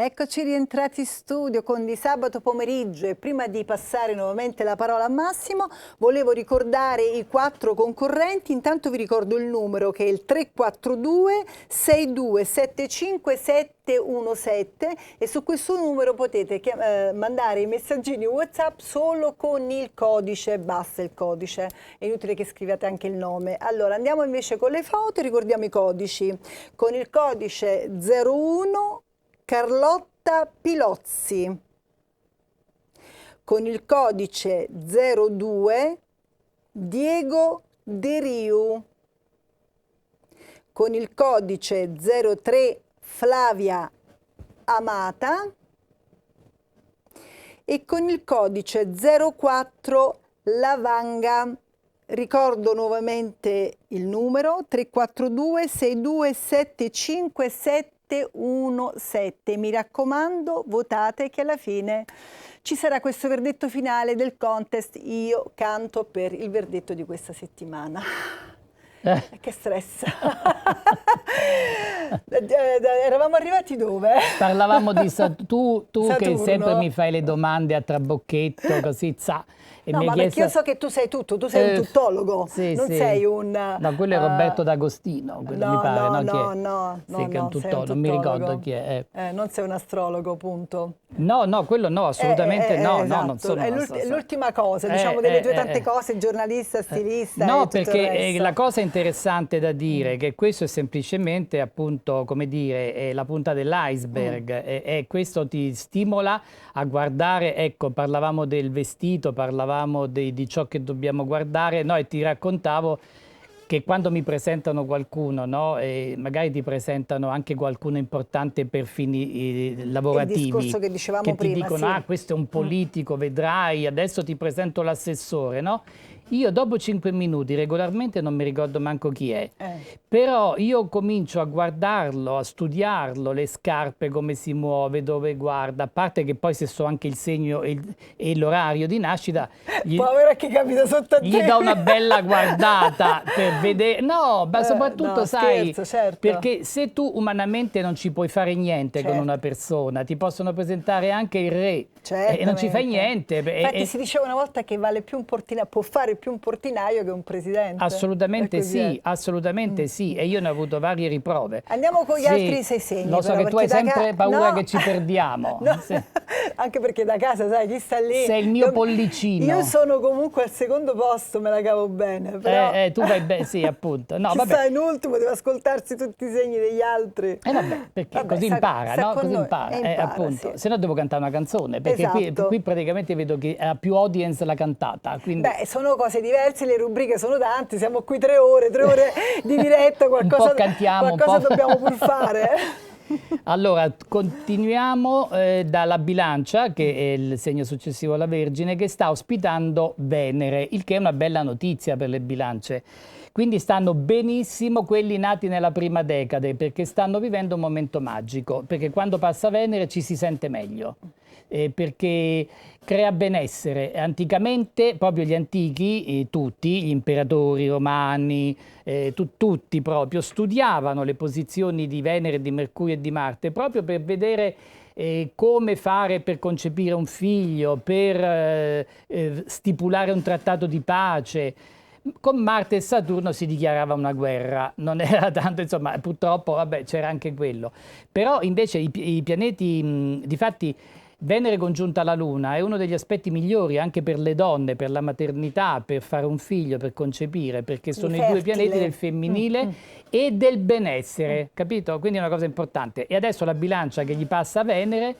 Eccoci rientrati in studio con di sabato pomeriggio e prima di passare nuovamente la parola a Massimo volevo ricordare i 4 concorrenti. Intanto vi ricordo il numero che è il 342 6275 717 e su questo numero potete mandare i messaggini WhatsApp solo con il codice, basta il codice, è inutile che scriviate anche il nome. Allora andiamo invece con le foto, ricordiamo i codici. Con il codice 01 Carlotta Pilozzi, con il codice 02 Diego De Riu, con il codice 03 Flavia Amata e con il codice 04 Lavanga. Ricordo nuovamente il numero 342 6275 717. Mi raccomando, votate che alla fine ci sarà questo verdetto finale del contest. Io canto per il verdetto di questa settimana. Che stress. Eravamo arrivati dove? Parlavamo di tu che Saturno. sempre mi fai le domande a trabocchetto, così e No, mi ma hai perché io so che tu sei tutto, tu sei un tuttologo, sì, non sì. sei un... No, quello è Roberto D'Agostino, quello mi pare, no, sì, che è un tuttologo, non mi ricordo chi è. Non sei un astrologo, punto. No, quello no, assolutamente no, esatto. non sono È l'ultima cosa, diciamo, delle tue tante cose, giornalista, stilista No, e tutto il perché resto. la cosa interessante da dire è che questo è semplicemente, appunto, come dire, è la punta dell'iceberg e questo ti stimola a guardare, ecco, parlavamo del vestito, parlavamo di ciò che dobbiamo guardare, no, e ti raccontavo che quando mi presentano qualcuno, no, e magari ti presentano anche qualcuno importante per fini lavorativi, il discorso che dicevamo che ti prima, dicono, sì. ah, questo è un politico, vedrai, adesso ti presento l'assessore, no? Io dopo 5 minuti regolarmente non mi ricordo manco chi è, però io comincio a guardarlo, a studiarlo, le scarpe, come si muove, dove guarda, a parte che poi se so anche il segno e l'orario di nascita, povera che capita sotto a te. Gli do una bella guardata per vedere, no, ma soprattutto no, sai, scherzo, certo. perché se tu umanamente non ci puoi fare niente con una persona, ti possono presentare anche il re e non ci fai niente. Infatti si diceva una volta che vale più un portinaio, può fare più un portinaio che un presidente. Assolutamente sì, assolutamente sì, e io ne ho avuto varie riprove. Andiamo con gli altri 6 segni. Lo so però, che tu hai sempre paura che ci perdiamo. No. Sì. Anche perché da casa, sai, chi sta lì? Sei il mio pollicino. Io sono comunque al secondo posto, me la cavo bene. Però... tu vai bene, sì, appunto. No, chi sta in ultimo deve ascoltarsi tutti i segni degli altri. Vabbè, perché così impara, no? Così impara, appunto. Sì. Se no devo cantare una canzone, perché qui praticamente vedo che ha più audience la cantata. Quindi... Beh, sono cose diverse, le rubriche sono tante, siamo qui 3 ore di diretta, qualcosa, un po' cantiamo, qualcosa un po'... dobbiamo pur fare. Allora, continuiamo dalla Bilancia, che è il segno successivo alla Vergine, che sta ospitando Venere, il che è una bella notizia per le bilance. Quindi stanno benissimo quelli nati nella prima decade, perché stanno vivendo un momento magico, perché quando passa Venere ci si sente meglio. Perché crea benessere. Anticamente, proprio gli antichi, tutti, gli imperatori romani, tutti proprio, studiavano le posizioni di Venere, di Mercurio e di Marte, proprio per vedere come fare per concepire un figlio, per stipulare un trattato di pace. Con Marte e Saturno si dichiarava una guerra, non era tanto, insomma, purtroppo, vabbè, c'era anche quello. Però invece i pianeti, difatti, Venere congiunta alla Luna è uno degli aspetti migliori anche per le donne, per la maternità, per fare un figlio, per concepire, perché sono i 2 pianeti del femminile e del benessere, capito? Quindi è una cosa importante. E adesso la Bilancia che gli passa a Venere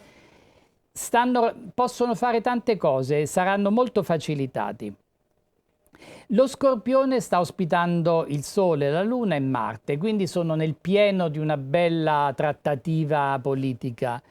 possono fare tante cose, saranno molto facilitati. Lo Scorpione sta ospitando il Sole, la Luna e Marte, quindi sono nel pieno di una bella trattativa politica.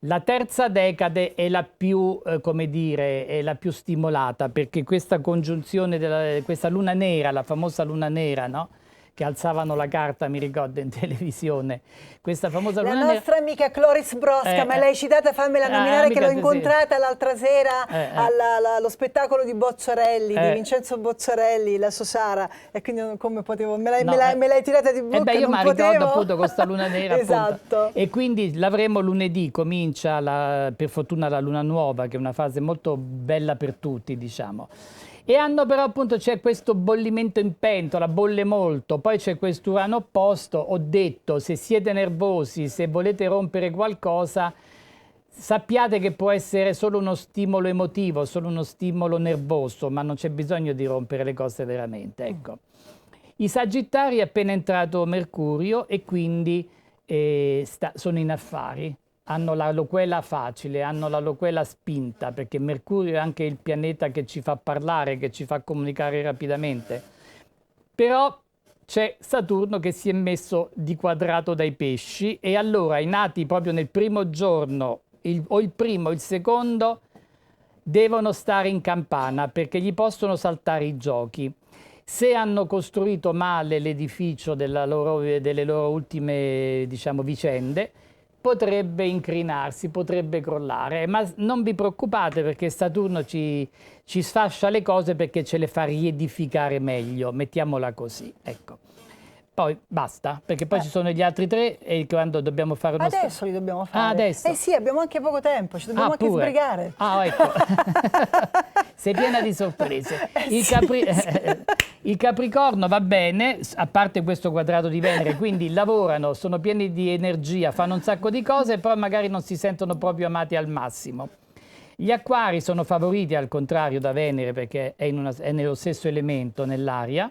La terza decade è la più, come dire, è la più stimolata, perché questa congiunzione, questa luna nera, la famosa luna nera, no? che alzavano la carta, mi ricordo, in televisione. Questa famosa la luna nera. nostra amica Cloris Brosca, ma l'hai citata, fammela nominare, che l'ho incontrata l'altra sera allo spettacolo di Bocciarelli, di Vincenzo Bocciarelli, la Sosara, e quindi come potevo, me l'hai tirata di bocca, io mi ricordo appunto questa luna nera. Esatto. E quindi l'avremo lunedì, comincia per fortuna la luna nuova, che è una fase molto bella per tutti, diciamo. E hanno però appunto, c'è questo bollimento in pentola, bolle molto, poi c'è quest'Urano opposto. Ho detto, se siete nervosi, se volete rompere qualcosa, sappiate che può essere solo uno stimolo emotivo, solo uno stimolo nervoso, ma non c'è bisogno di rompere le cose veramente, ecco. I Sagittari è appena entrato Mercurio e quindi sono in affari. Hanno la loquela facile, hanno la loquela spinta, perché Mercurio è anche il pianeta che ci fa parlare, che ci fa comunicare rapidamente. Però c'è Saturno che si è messo di quadrato dai pesci, e allora i nati proprio nel primo giorno, o il primo o il secondo, devono stare in campana, perché gli possono saltare i giochi. Se hanno costruito male l'edificio delle loro ultime, diciamo, vicende, potrebbe incrinarsi, potrebbe crollare, ma non vi preoccupate, perché Saturno ci sfascia le cose perché ce le fa riedificare meglio, mettiamola così, ecco. Poi basta, perché poi ci sono gli altri tre, e quando dobbiamo fare uno... Adesso li dobbiamo fare. Ah, adesso? Eh sì, abbiamo anche poco tempo, ci dobbiamo anche sbrigare. Ah, ecco. Sei piena di sorprese. Il Capricorno va bene, a parte questo quadrato di Venere, quindi lavorano, sono pieni di energia, fanno un sacco di cose, però magari non si sentono proprio amati al massimo. Gli Acquari sono favoriti al contrario da Venere, perché è nello stesso elemento, nell'aria,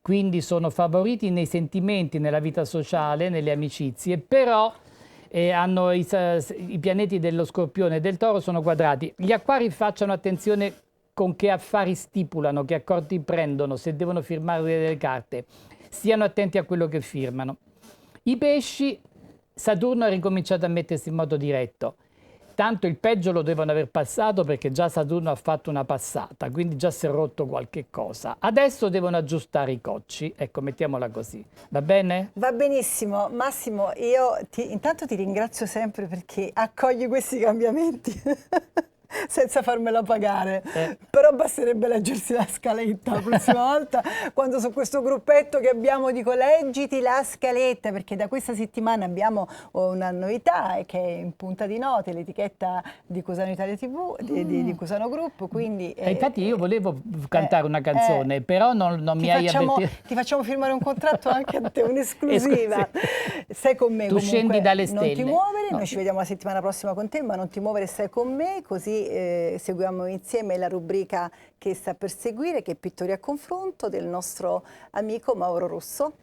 quindi sono favoriti nei sentimenti, nella vita sociale, nelle amicizie, però hanno i pianeti dello Scorpione e del Toro sono quadrati. Gli Acquari facciano attenzione con che affari stipulano, che accordi prendono, se devono firmare delle carte. Stiano attenti a quello che firmano. I Pesci, Saturno ha ricominciato a mettersi in modo diretto. Tanto il peggio lo devono aver passato, perché già Saturno ha fatto una passata, quindi già si è rotto qualche cosa. Adesso devono aggiustare i cocci, ecco, mettiamola così. Va bene? Va benissimo. Massimo, io intanto ti ringrazio sempre perché accogli questi cambiamenti senza farmela pagare, però basterebbe leggersi la scaletta la prossima volta, quando su questo gruppetto che abbiamo dico leggiti la scaletta, perché da questa settimana abbiamo una novità, che è in punta di note l'etichetta di Cusano Italia TV, di Cusano Group, quindi... infatti io volevo cantare una canzone, però non mi hai avvertito. Ti facciamo firmare un contratto anche a te, un'esclusiva. Sei con me, tu comunque, scendi dalle stelle. Non ti muovere, noi ci vediamo la settimana prossima con te, ma non ti muovere, stai con me, così seguiamo insieme la rubrica che sta per seguire, che è Pittori a confronto, del nostro amico Mauro Russo.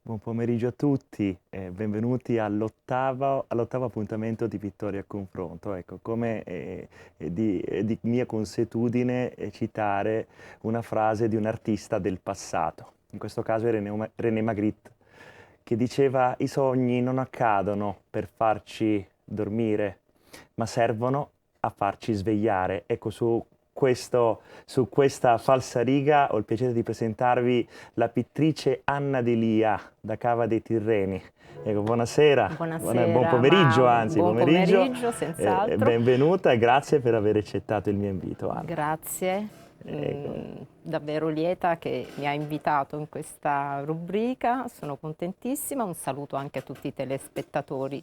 Buon pomeriggio a tutti e benvenuti all'ottavo appuntamento di Pittori a confronto. Ecco, come di mia consuetudine citare una frase di un artista del passato, in questo caso è René Magritte, che diceva: i sogni non accadono per farci dormire, ma servono a farci svegliare. Ecco, su questa falsariga ho il piacere di presentarvi la pittrice Anna Delia da Cava dei Tirreni. Ecco, buonasera. Buonasera, buon pomeriggio, anzi, buon pomeriggio senz'altro. Benvenuta e grazie per aver accettato il mio invito, Anna. Grazie, Ecco. Davvero lieta che mi ha invitato in questa rubrica, sono contentissima. Un saluto anche a tutti i telespettatori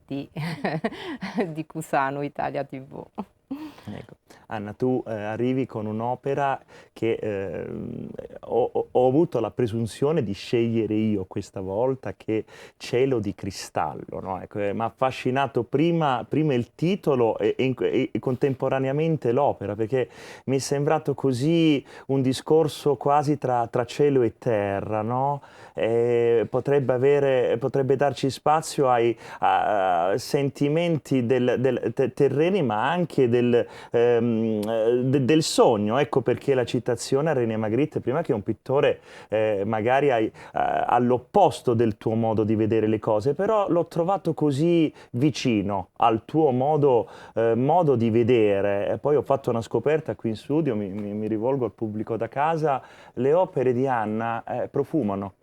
di Cusano Italia TV. Ecco. Anna, tu arrivi con un'opera che ho avuto la presunzione di scegliere io questa volta, che è Cielo di cristallo, no? Ecco, mi ha affascinato prima il titolo e contemporaneamente l'opera, perché mi è sembrato così un discorso quasi tra cielo e terra, no? Potrebbe darci spazio ai sentimenti terreni, ma anche del sogno. Ecco perché la citazione a René Magritte, prima che è un pittore magari all'opposto del tuo modo di vedere le cose, però l'ho trovato così vicino al tuo modo di vedere. E poi ho fatto una scoperta qui in studio, mi rivolgo al pubblico da casa: le opere di Anna profumano.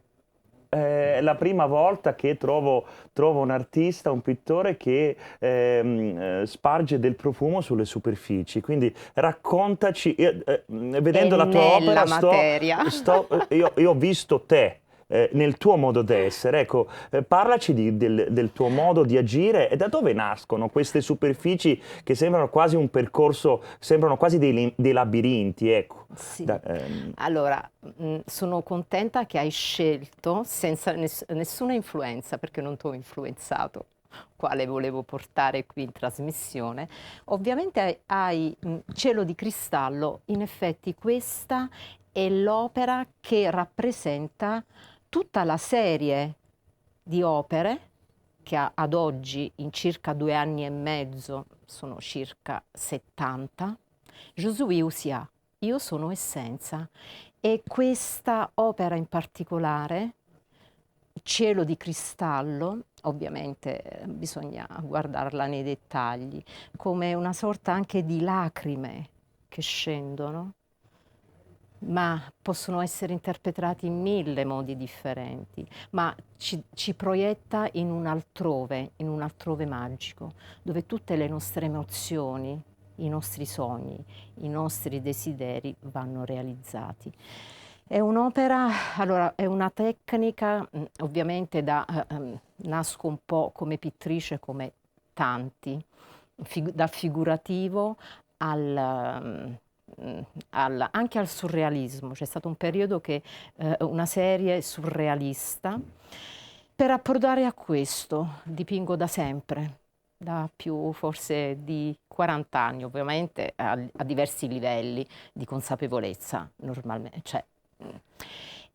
È la prima volta che trovo un artista, un pittore che sparge del profumo sulle superfici. Quindi raccontaci, vedendo la tua opera, io ho visto te. Nel tuo modo d'essere, ecco, parlaci del tuo modo di agire e da dove nascono queste superfici che sembrano quasi un percorso, sembrano quasi dei labirinti, ecco. Sì. Allora, sono contenta che hai scelto senza nessuna influenza, perché non ti ho influenzato, quale volevo portare qui in trasmissione. Ovviamente hai Cielo di cristallo, in effetti questa è l'opera che rappresenta tutta la serie di opere che ad oggi, in circa 2 anni e mezzo, sono circa 70. Je suis Usia, io sono essenza. E questa opera in particolare, Cielo di cristallo, ovviamente bisogna guardarla nei dettagli, come una sorta anche di lacrime che scendono, ma possono essere interpretati in 1000 modi differenti, ma ci proietta in un altrove magico, dove tutte le nostre emozioni, i nostri sogni, i nostri desideri vanno realizzati. È un'opera, allora, è una tecnica, ovviamente nasco un po' come pittrice, come tanti, dal figurativo anche al surrealismo. C'è stato un periodo che una serie surrealista. Per approdare a questo dipingo da sempre, da più forse di 40 anni, ovviamente a diversi livelli di consapevolezza normalmente.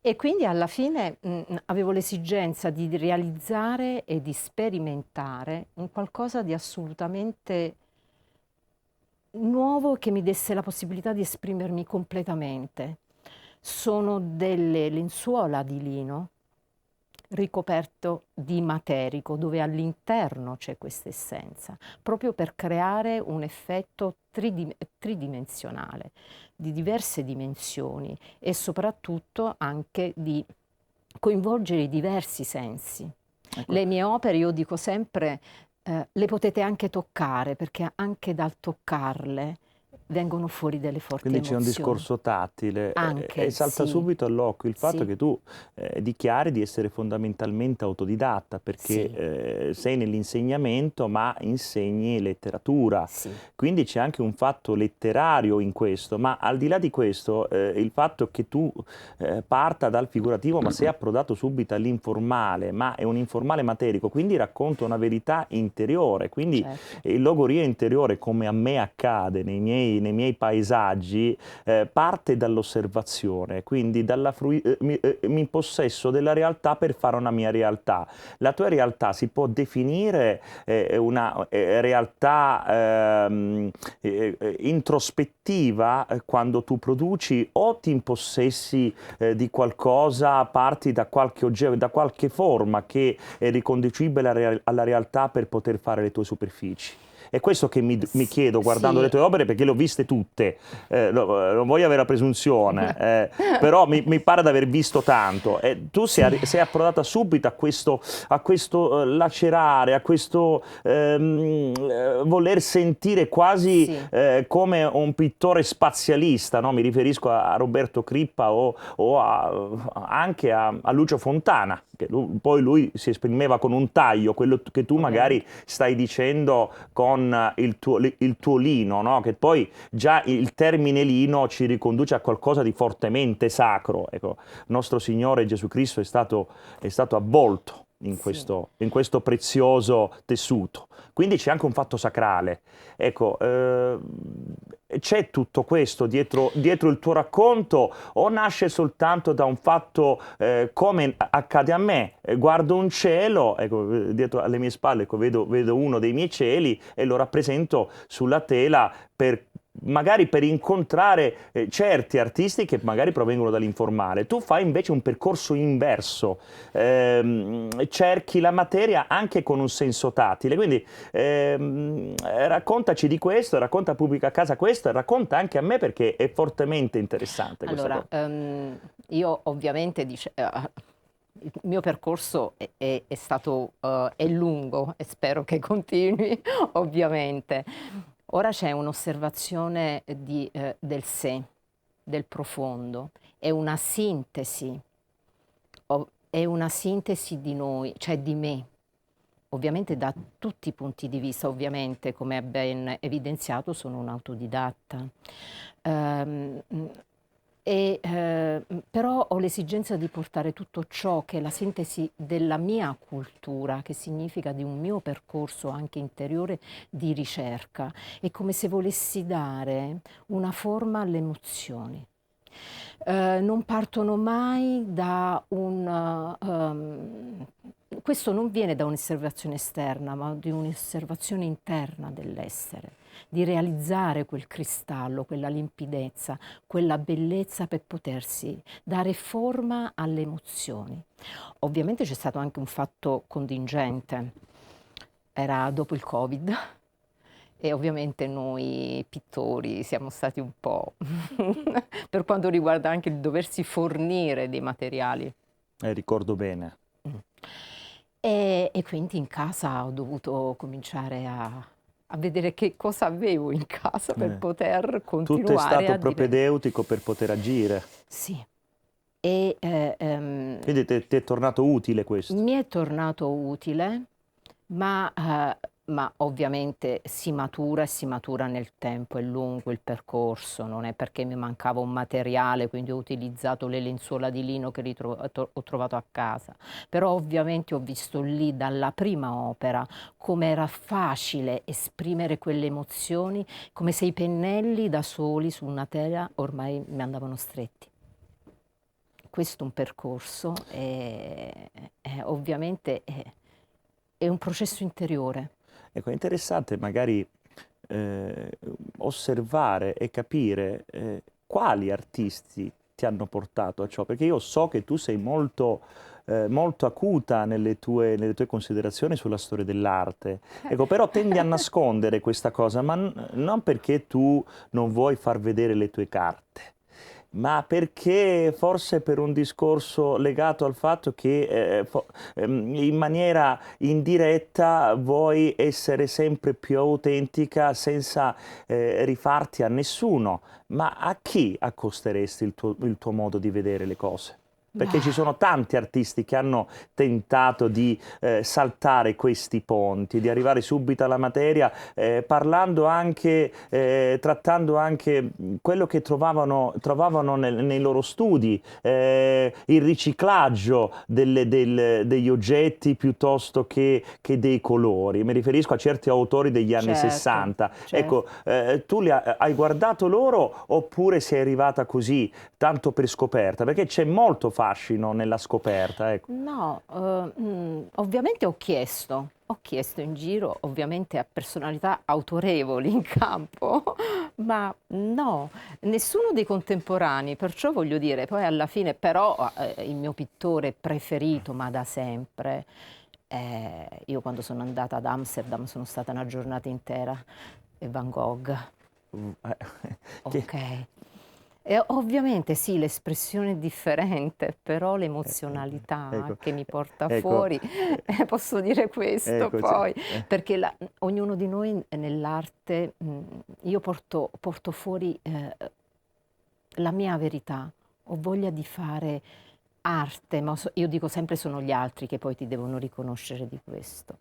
E quindi alla fine avevo l'esigenza di realizzare e di sperimentare un qualcosa di assolutamente nuovo che mi desse la possibilità di esprimermi completamente. Sono delle lenzuola di lino ricoperto di materico, dove all'interno c'è questa essenza, proprio per creare un effetto tridimensionale, di diverse dimensioni e soprattutto anche di coinvolgere i diversi sensi. Ecco. Le mie opere, io dico sempre, le potete anche toccare, perché anche dal toccarle vengono fuori delle forti emozioni. Quindi c'è un discorso tattile e salta subito all'occhio il fatto che tu dichiari di essere fondamentalmente autodidatta, perché sei nell'insegnamento ma insegni letteratura, quindi c'è anche un fatto letterario in questo. Ma al di là di questo, il fatto che tu parta dal figurativo ma sei approdato subito all'informale, ma è un informale materico, quindi racconta una verità interiore, quindi il logorio interiore, come a me accade nei miei paesaggi, parte dall'osservazione, quindi mi possesso della realtà per fare una mia realtà. La tua realtà si può definire una realtà introspettiva quando tu produci, o ti impossessi di qualcosa, parti da qualche oggetto, da qualche forma che è riconducibile alla realtà per poter fare le tue superfici? È questo che mi chiedo guardando le tue opere, perché le ho viste tutte, non voglio avere la presunzione, però mi pare di aver visto tanto. Tu sei approdata subito a questo lacerare, a questo voler sentire quasi come un pittore spazialista, no? Mi riferisco a Roberto Crippa o anche a Lucio Fontana, che poi lui si esprimeva con un taglio, quello che tu magari stai dicendo con il tuo lino, no? Che poi già il termine lino ci riconduce a qualcosa di fortemente sacro. Ecco, nostro Signore Gesù Cristo è stato avvolto in questo prezioso tessuto. Quindi c'è anche un fatto sacrale. Ecco, c'è tutto questo dietro il tuo racconto, o nasce soltanto da un fatto come accade a me? Guardo un cielo, ecco, dietro alle mie spalle, ecco, vedo uno dei miei cieli e lo rappresento sulla tela per magari per incontrare certi artisti che magari provengono dall'informale. Tu fai invece un percorso inverso, cerchi la materia anche con un senso tattile, quindi raccontaci di questo, racconta a Pubblica Casa questo e racconta anche a me perché è fortemente interessante questa Allora, cosa. io ovviamente il mio percorso è stato è lungo e spero che continui, ovviamente. Ora c'è un'osservazione del sé, del profondo, è una sintesi, è una sintesi di noi, cioè di me, ovviamente da tutti i punti di vista, ovviamente come ha ben evidenziato sono un autodidatta. Ehm, Però ho l'esigenza di portare tutto ciò che è la sintesi della mia cultura, che significa di un mio percorso anche interiore di ricerca. È come se volessi dare una forma alle emozioni. Non partono mai da questo non viene da un'osservazione esterna, ma di un'osservazione interna dell'essere, di realizzare quel cristallo, quella limpidezza, quella bellezza per potersi dare forma alle emozioni. Ovviamente c'è stato anche un fatto contingente, era dopo il Covid e ovviamente noi pittori siamo stati un po' per quanto riguarda anche il doversi fornire dei materiali. Ricordo bene. E quindi in casa ho dovuto cominciare a vedere che cosa avevo in casa per poter Tutto è continuare stato a dire propedeutico per poter agire. sì. Quindi ti è tornato utile questo? Mi è tornato utile, ma ovviamente si matura e si matura nel tempo, è lungo il percorso, non è perché mi mancava un materiale, quindi ho utilizzato le lenzuola di lino che ho trovato a casa. Però ovviamente ho visto lì dalla prima opera come era facile esprimere quelle emozioni, come se i pennelli da soli su una tela ormai mi andavano stretti. Questo è un percorso e ovviamente è un processo interiore. Ecco, è interessante magari osservare e capire quali artisti ti hanno portato a ciò, perché io so che tu sei molto acuta nelle tue considerazioni sulla storia dell'arte. Ecco, però tendi a nascondere questa cosa, ma non perché tu non vuoi far vedere le tue carte, ma perché forse per un discorso legato al fatto che in maniera indiretta vuoi essere sempre più autentica senza rifarti a nessuno. Ma a chi accosteresti il tuo modo di vedere le cose? Perché ci sono tanti artisti che hanno tentato di saltare questi ponti, di arrivare subito alla materia, parlando anche, trattando anche quello che trovavano nei loro studi, il riciclaggio degli oggetti piuttosto che dei colori. Mi riferisco a certi autori degli anni Certo, 60. certo. Ecco, tu hai guardato loro oppure sei arrivata così, tanto per scoperta? Perché c'è molto fascino nella scoperta, ecco. No, ovviamente ho chiesto in giro, ovviamente a personalità autorevoli in campo, ma no, nessuno dei contemporanei, perciò voglio dire, poi alla fine però il mio pittore preferito, ma da sempre, io quando sono andata ad Amsterdam sono stata una giornata intera, è Van Gogh. Che- Ok. E ovviamente sì, l'espressione è differente, però l'emozionalità ecco, che mi porta ecco, fuori, posso dire questo ecco, poi, perché ognuno di noi nell'arte, io porto fuori la mia verità, ho voglia di fare arte, ma io dico sempre sono gli altri che poi ti devono riconoscere di questo.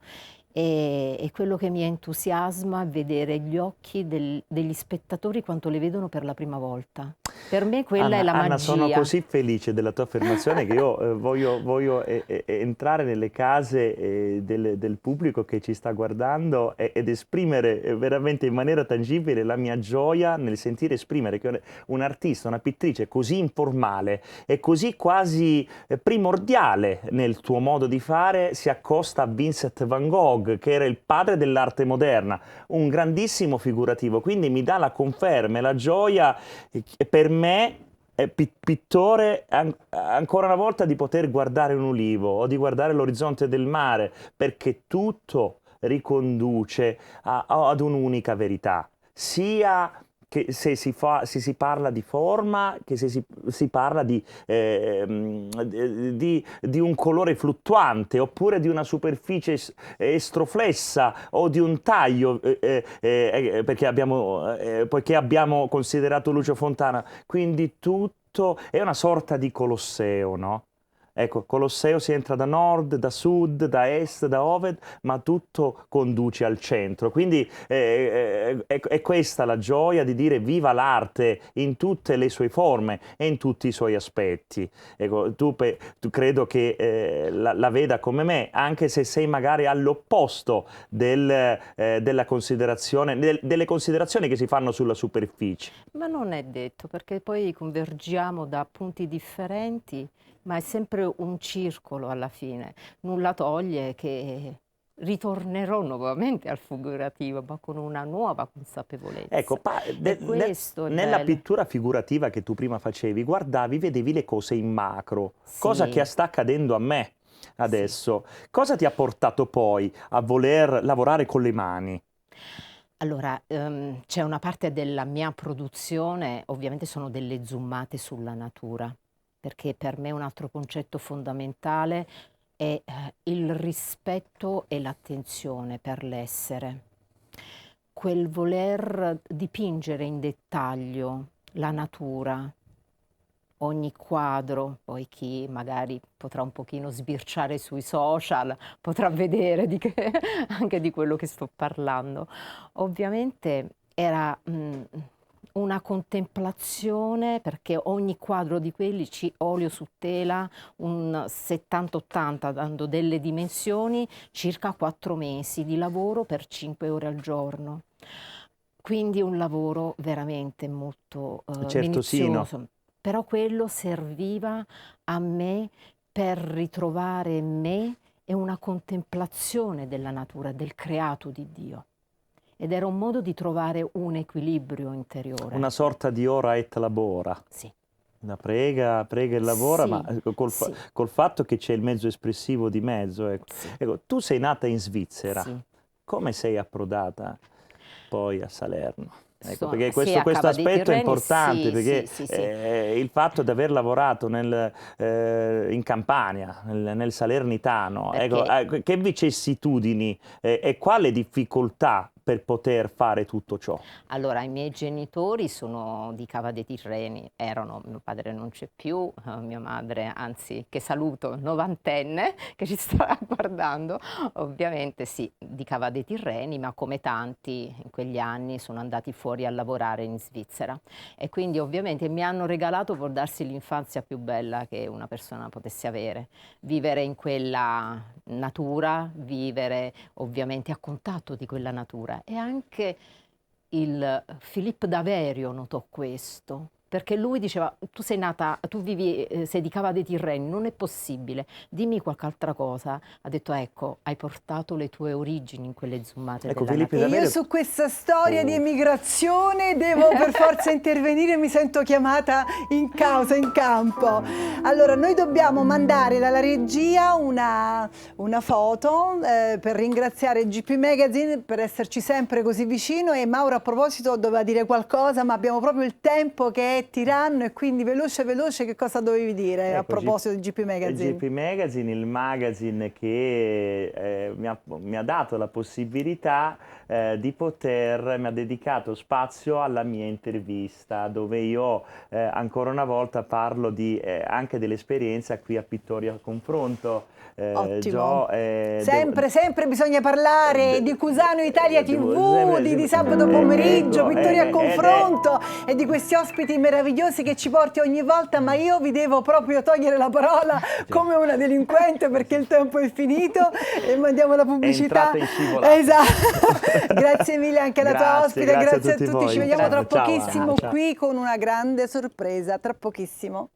E quello che mi entusiasma è vedere gli occhi degli spettatori quando le vedono per la prima volta. Per me quella Anna, è la magia. Anna, sono così felice della tua affermazione che io voglio entrare nelle case del pubblico che ci sta guardando ed esprimere veramente in maniera tangibile la mia gioia nel sentire esprimere che un artista, una pittrice così informale e così quasi primordiale nel tuo modo di fare si accosta a Vincent van Gogh, che era il padre dell'arte moderna, un grandissimo figurativo. Quindi mi dà la conferma e la gioia per me, pittore, ancora una volta di poter guardare un ulivo o di guardare l'orizzonte del mare, perché tutto riconduce ad un'unica verità, sia che se si parla di forma, che se si parla di un colore fluttuante, oppure di una superficie estroflessa o di un taglio, poiché abbiamo considerato Lucio Fontana. Quindi tutto è una sorta di Colosseo, no? Ecco, Colosseo si entra da nord, da sud, da est, da ovest, ma tutto conduce al centro. Quindi è questa la gioia di dire viva l'arte in tutte le sue forme e in tutti i suoi aspetti. Ecco, tu credo che la veda come me, anche se sei magari all'opposto della considerazione, delle considerazioni che si fanno sulla superficie. Ma non è detto, perché poi convergiamo da punti differenti, ma è sempre un circolo alla fine. Nulla toglie che ritornerò nuovamente al figurativo, ma con una nuova consapevolezza. Ecco, questo è nella bello. pittura figurativa che tu prima facevi, guardavi, vedevi le cose in macro, Sì. cosa che sta accadendo a me adesso. Sì. Cosa ti ha portato poi a voler lavorare con le mani? Allora, c'è una parte della mia produzione, ovviamente sono delle zoomate sulla natura, perché per me un altro concetto fondamentale è il rispetto e l'attenzione per l'essere. Quel voler dipingere in dettaglio la natura, ogni quadro, poi chi magari potrà un pochino sbirciare sui social, potrà vedere anche di quello che sto parlando. Ovviamente era una contemplazione, perché ogni quadro di quelli olio su tela, un 70-80, dando delle dimensioni, circa 4 mesi di lavoro per 5 ore al giorno. Quindi un lavoro veramente molto minuzioso. Però quello serviva a me per ritrovare me e una contemplazione della natura, del creato di Dio. Ed era un modo di trovare un equilibrio interiore. Una sorta di ora et labora. Sì. Una prega e lavora, sì, ma col fatto che c'è il mezzo espressivo di mezzo. Ecco. Sì. Ecco, tu sei nata in Svizzera. Sì. Come sei approdata poi a Salerno? Ecco, perché sì, questo aspetto è importante, sì, perché sì. il fatto di aver lavorato in Campania, nel Salernitano, ecco, che vicissitudini e quale difficoltà per poter fare tutto ciò? Allora, i miei genitori sono di Cava dei Tirreni, mio padre non c'è più, mia madre, anzi, che saluto, novantenne, che ci sta guardando, ovviamente sì, di Cava dei Tirreni, ma come tanti in quegli anni sono andati fuori a lavorare in Svizzera e quindi ovviamente mi hanno regalato, per darsi l'infanzia più bella che una persona potesse avere, vivere in quella natura, vivere ovviamente a contatto di quella natura. E anche il Filippo Daverio notò questo, perché lui diceva: tu sei di Cava dei Tirreni, non è possibile, dimmi qualche altra cosa. Ha detto: ecco, hai portato le tue origini in quelle zoomate della Filippo natura. Daverio... Io su questa storia di emigrazione devo per forza intervenire, mi sento chiamata in causa, in campo. Allora, noi dobbiamo mandare dalla regia una foto per ringraziare GP Magazine per esserci sempre così vicino, e Mauro a proposito doveva dire qualcosa, ma abbiamo proprio il tempo che è tiranno, e quindi veloce, che cosa dovevi dire a proposito di GP Magazine? GP Magazine, il magazine che mi ha dato la possibilità mi ha dedicato spazio alla mia intervista, dove io ancora una volta parlo anche dell'esperienza qui a Pittoria Confronto. Ottimo. Sempre bisogna parlare di Cusano Italia TV, di sabato pomeriggio, Pittoria Confronto, e di questi ospiti meravigliosi meravigliosi che ci porti ogni volta, ma io vi devo proprio togliere la parola come una delinquente perché il tempo è finito e mandiamo la pubblicità. È entrata in scivolata. Esatto. Grazie mille anche alla tua ospite, grazie a tutti, voi. ci vediamo tra Ciao, pochissimo ciao. qui con una grande sorpresa, tra pochissimo.